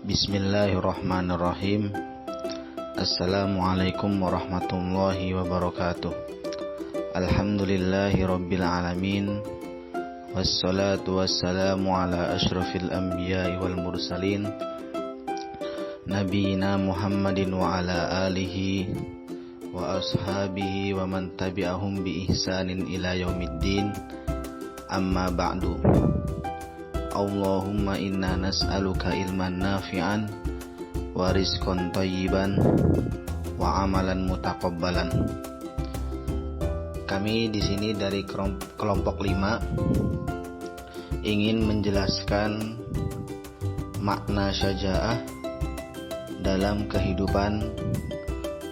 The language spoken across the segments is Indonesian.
Bismillahirrahmanirrahim. Assalamualaikum warahmatullahi wabarakatuh. Alhamdulillahi rabbil alamin. Wassalatu wassalamu ala ashrafil anbiya'i wal mursalin, Nabiyina Muhammadin wa ala alihi wa ashabihi wa man tabi'ahum bi ihsanin ila yaumiddin. Amma ba'du. Allahumma inna nas'aluka ilman nafi'an wa rizqan thayyiban wa amalan mutaqabbalan. Kami di sini dari kelompok 5 ingin menjelaskan makna syaja'ah dalam kehidupan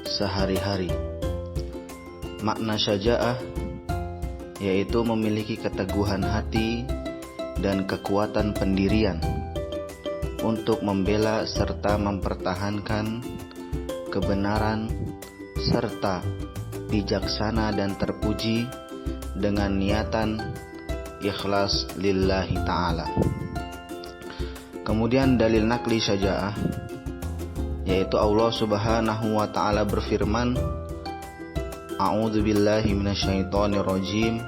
sehari-hari. Makna syaja'ah yaitu memiliki keteguhan hati dan kekuatan pendirian untuk membela serta mempertahankan kebenaran serta bijaksana dan terpuji dengan niatan ikhlas lillahi ta'ala. Kemudian dalil nakli syaja'ah yaitu Allah subhanahu wa ta'ala berfirman, A'udzu billahi minasyaitonir rajim,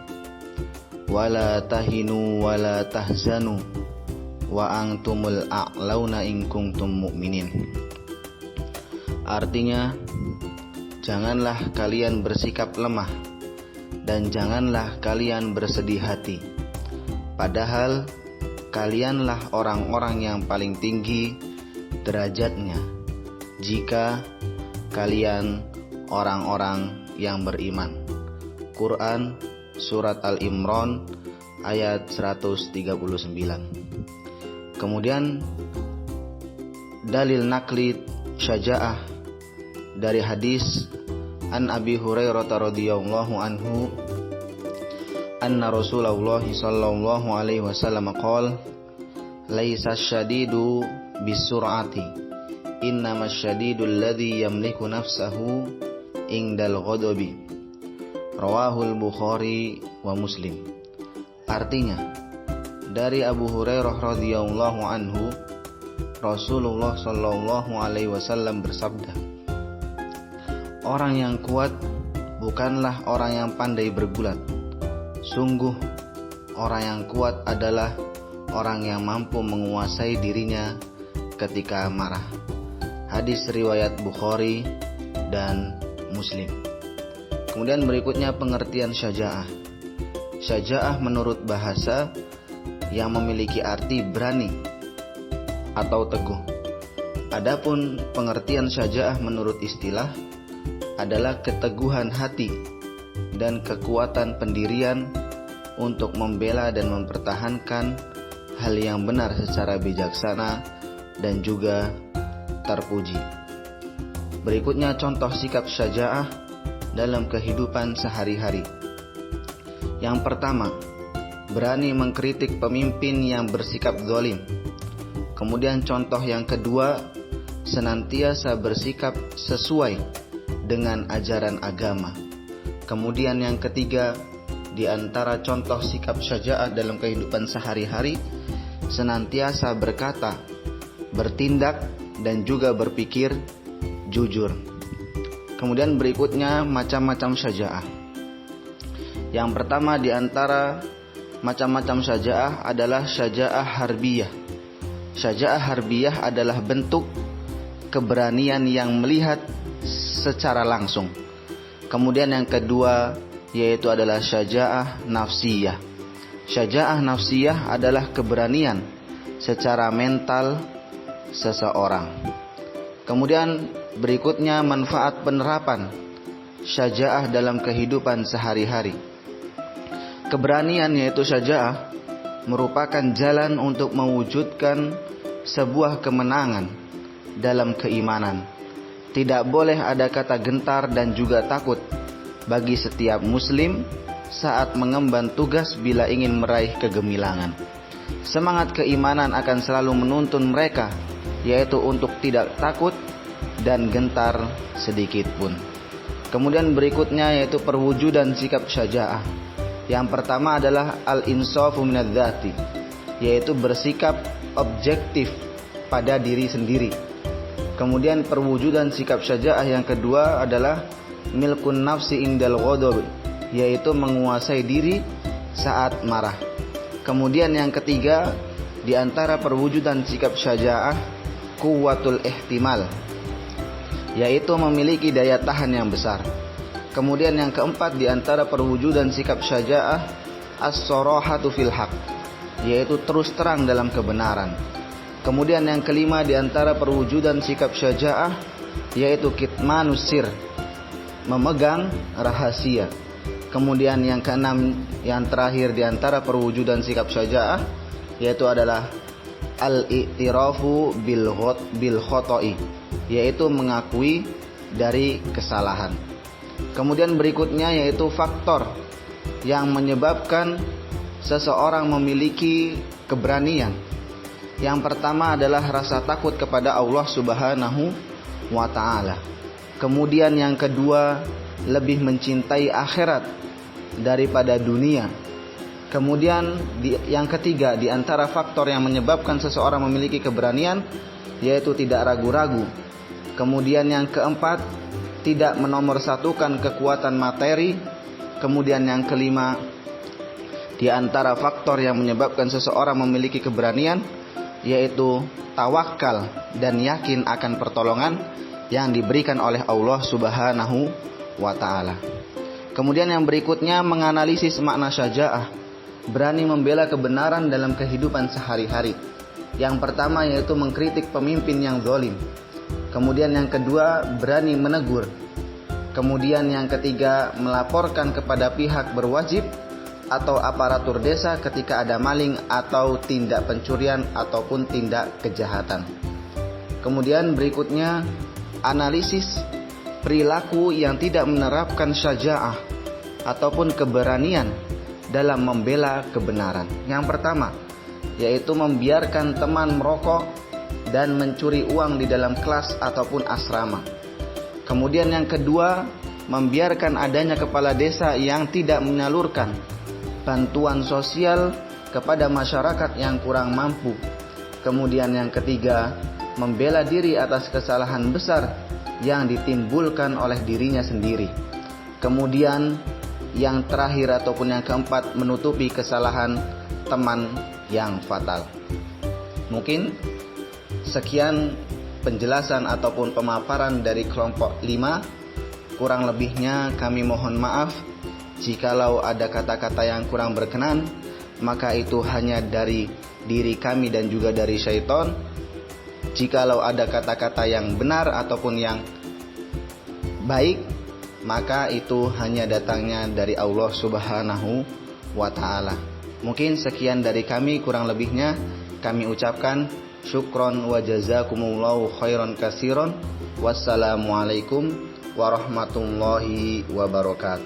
wala tahinu wala tahzanu wa antumul a'launa in kuntum mu'minin. Artinya, janganlah kalian bersikap lemah dan janganlah kalian bersedih hati, padahal kalianlah orang-orang yang paling tinggi derajatnya jika kalian orang-orang yang beriman. Quran Surat Al-Imran ayat 139. Kemudian dalil nakli syaja'ah dari hadis An Abi Hurairah radhiyallahu anhu anna Rasulullah sallallahu alaihi wasallam qala laisa syadidu bisur'ati innamas syadidul ladzi yamliku nafsahu indal ghadabi. Rawahul Bukhari wa Muslim. Artinya, dari Abu Hurairah radhiyallahu anhu, Rasulullah sallallahu alaihi wasallam bersabda, orang yang kuat bukanlah orang yang pandai bergulat. Sungguh, orang yang kuat adalah orang yang mampu menguasai dirinya ketika marah. Hadis riwayat Bukhari dan Muslim. Kemudian berikutnya pengertian syaja'ah. Syaja'ah menurut bahasa yang memiliki arti berani atau teguh. Adapun pengertian syaja'ah menurut istilah adalah keteguhan hati dan kekuatan pendirian untuk membela dan mempertahankan hal yang benar secara bijaksana dan juga terpuji. Berikutnya contoh sikap syaja'ah dalam kehidupan sehari-hari. Yang pertama, berani mengkritik pemimpin yang bersikap zalim. Kemudian contoh yang kedua, senantiasa bersikap sesuai dengan ajaran agama. Kemudian yang ketiga, di antara contoh sikap syaja'ah dalam kehidupan sehari-hari, senantiasa berkata, bertindak dan juga berpikir jujur. Kemudian berikutnya macam-macam syaja'ah. Yang pertama di antara macam-macam syaja'ah adalah syaja'ah harbiyah. Syaja'ah harbiyah adalah bentuk keberanian yang melihat secara langsung. Kemudian yang kedua yaitu adalah syaja'ah nafsiyah. Syaja'ah nafsiyah adalah keberanian secara mental seseorang. Kemudian berikutnya manfaat penerapan syaja'ah dalam kehidupan sehari-hari. Keberanian yaitu syaja'ah merupakan jalan untuk mewujudkan sebuah kemenangan dalam keimanan. Tidak boleh ada kata gentar dan juga takut bagi setiap muslim saat mengemban tugas bila ingin meraih kegemilangan. Semangat keimanan akan selalu menuntun mereka, yaitu untuk tidak takut dan gentar sedikit pun. Kemudian berikutnya yaitu perwujudan sikap syaja'ah. Yang pertama adalah al-insafu minadz-dzati, yaitu bersikap objektif pada diri sendiri. Kemudian perwujudan sikap syaja'ah yang kedua adalah milkun nafsi indal ghadab, yaitu menguasai diri saat marah. Kemudian yang ketiga, di antara perwujudan sikap syaja'ah, quwwatul ihtimal, yaitu memiliki daya tahan yang besar. Kemudian yang keempat, di antara perwujudan sikap syaja'ah, as-sarahatu fil haq, yaitu terus terang dalam kebenaran. Kemudian yang kelima, di antara perwujudan sikap syaja'ah, yaitu kitmanus sir, memegang rahasia. Kemudian yang keenam, yang terakhir di antara perwujudan sikap syaja'ah, yaitu adalah al-i'tirafu bil khoto'i, yaitu mengakui dari kesalahan. Kemudian berikutnya yaitu faktor yang menyebabkan seseorang memiliki keberanian. Yang pertama adalah rasa takut kepada Allah Subhanahu wa ta'ala. Kemudian yang kedua, lebih mencintai akhirat daripada dunia. Kemudian yang ketiga, di antara faktor yang menyebabkan seseorang memiliki keberanian, yaitu tidak ragu-ragu. Kemudian yang keempat, tidak menomorsatukan kekuatan materi. Kemudian yang kelima, di antara faktor yang menyebabkan seseorang memiliki keberanian, yaitu tawakal dan yakin akan pertolongan yang diberikan oleh Allah Subhanahu wa ta'ala. Kemudian yang berikutnya, menganalisis makna syaja'ah, berani membela kebenaran dalam kehidupan sehari-hari. Yang pertama yaitu mengkritik pemimpin yang zalim. Kemudian yang kedua, berani menegur. Kemudian yang ketiga, melaporkan kepada pihak berwajib atau aparatur desa ketika ada maling atau tindak pencurian ataupun tindak kejahatan. Kemudian berikutnya, analisis perilaku yang tidak menerapkan syaja'ah ataupun keberanian dalam membela kebenaran. Yang pertama, yaitu membiarkan teman merokok dan mencuri uang di dalam kelas ataupun asrama. Kemudian yang kedua, membiarkan adanya kepala desa yang tidak menyalurkan bantuan sosial kepada masyarakat yang kurang mampu. Kemudian yang ketiga, membela diri atas kesalahan besar yang ditimbulkan oleh dirinya sendiri. Kemudian yang terakhir ataupun yang keempat, menutupi kesalahan teman yang fatal. Mungkin sekian penjelasan ataupun pemaparan dari kelompok 5. Kurang lebihnya kami mohon maaf. Jikalau ada kata-kata yang kurang berkenan, maka itu hanya dari diri kami dan juga dari syaitan. Jikalau ada kata-kata yang benar ataupun yang baik, maka itu hanya datangnya dari Allah Subhanahu wa ta'ala. Mungkin sekian dari kami, kurang lebihnya kami ucapkan syukron wa jazakumullahu khairan katsiran. Wassalamualaikum warahmatullahi wabarakatuh.